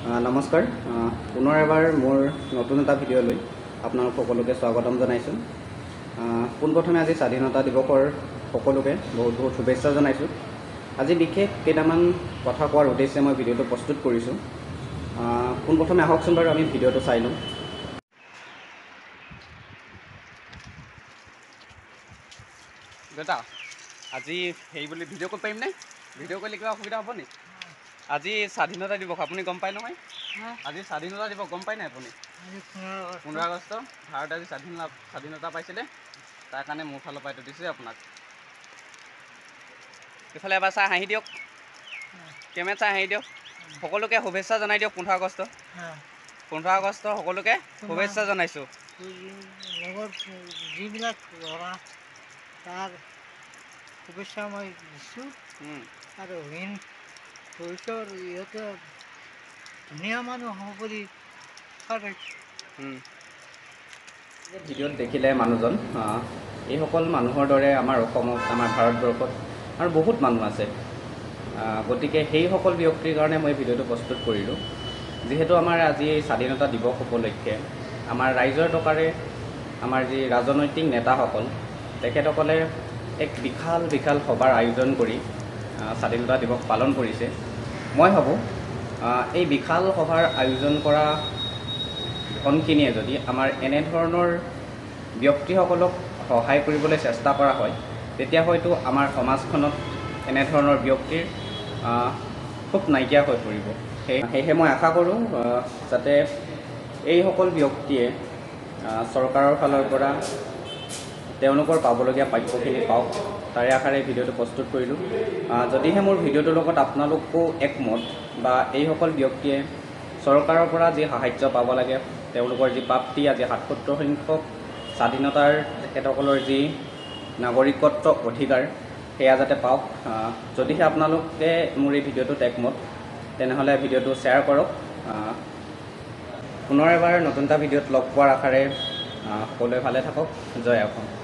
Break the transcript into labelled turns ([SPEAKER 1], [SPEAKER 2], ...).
[SPEAKER 1] নমস্কাৰ পুনৰ এবাৰ মোৰ নতুন এটা ভিডিঅ'লৈ আপোনালোক সকলোকে স্বাগতম জনাইছোঁ। পোনপ্ৰথমে আজি স্বাধীনতা দিৱসৰ সকলোকে বহুত বহুত শুভেচ্ছা জনাইছোঁ। আজি বিশেষ কেইটামান কথা কোৱাৰ উদ্দেশ্যে মই ভিডিঅ'টো প্ৰস্তুত কৰিছোঁ। পোনপ্ৰথমে আহকচোন বাৰু আমি ভিডিঅ'টো চাই লওঁ।
[SPEAKER 2] দাদা আজি হেৰি বুলি ভিডিঅ' কৰিব পাৰিমনে? ভিডিঅ' কৰিলে কিবা অসুবিধা হ'ব নি? আজি স্বাধীনতা দিৱস আপুনি গম পায় নহয়? আজি স্বাধীনতা দিৱস গম পায় নাই আপুনি? 15 আগষ্ট ভাৰত আজি স্বাধীনতা পাইছিলে, তাৰ কাৰণে মোৰ ফালৰ পৰা এইটো দিছোঁ আপোনাক। এইফালে এবাৰ চাই হাঁহি দিয়ক, কেমেৰাত চাই হাঁহি দিয়ক। সকলোকে শুভেচ্ছা জনাই দিয়ক। 15 আগষ্ট সকলোকে শুভেচ্ছা জনাইছোঁ।
[SPEAKER 3] যিবিলাক ল'ৰা তাৰ শুভেচ্ছা মই দিছোঁ আৰু ঋণ ভৱিষ্যতৰ ইহঁতে ধুনীয়া মানুহ হ'ব বুলি
[SPEAKER 1] ভিডিঅ'ত দেখিলে মানুহজন এইসকল মানুহৰ দৰে আমাৰ অসমত, আমাৰ ভাৰতবৰ্ষত আৰু বহুত মানুহ আছে। গতিকে সেইসকল ব্যক্তিৰ কাৰণে মই ভিডিঅ'টো প্ৰস্তুত কৰিলোঁ। যিহেতু আমাৰ আজি স্বাধীনতা দিৱস উপলক্ষে আমাৰ ৰাইজৰ টকাৰে আমাৰ যি ৰাজনৈতিক নেতাসকল তেখেতসকলে এক বিশাল সভাৰ আয়োজন কৰি স্বাধীনতা দিৱস পালন কৰিছে। মই ভাবোঁ এই বিশাল সভাৰ আয়োজন কৰা ধনখিনিয়ে যদি আমাৰ এনেধৰণৰ ব্যক্তিসকলক সহায় কৰিবলৈ চেষ্টা কৰা হয়, তেতিয়া হয়তো আমাৰ সমাজখনত এনেধৰণৰ ব্যক্তিৰ খুব নাইকিয়া হৈ পৰিব। সেয়েহে মই আশা কৰোঁ যাতে এইসকল ব্যক্তিয়ে চৰকাৰৰ ফালৰ পৰা তেওঁলোকৰ পাবলগীয়া প্ৰাপ্যখিনি পাওক, তাৰে আশাৰে ভিডিঅ'টো প্ৰস্তুত কৰিলোঁ। যদিহে মোৰ ভিডিঅ'টোৰ লগত আপোনালোকো একমত বা এইসকল ব্যক্তিয়ে চৰকাৰৰ পৰা যি সাহায্য পাব লাগে, তেওঁলোকৰ যি প্ৰাপ্তি আজি ৭৭ সংখ্যক স্বাধীনতাৰ তেখেতসকলৰ যি নাগৰিকত্ব অধিকাৰ সেয়া যাতে পাওক। যদিহে আপোনালোকে মোৰ এই ভিডিঅ'টোত একমত, তেনেহ'লে ভিডিঅ'টো শ্বেয়াৰ কৰক। পুনৰ এবাৰ নতুন এটা ভিডিঅ'ত লগ পোৱাৰ আশাৰে সকলোৱে ভালে থাকক। জয় অসম।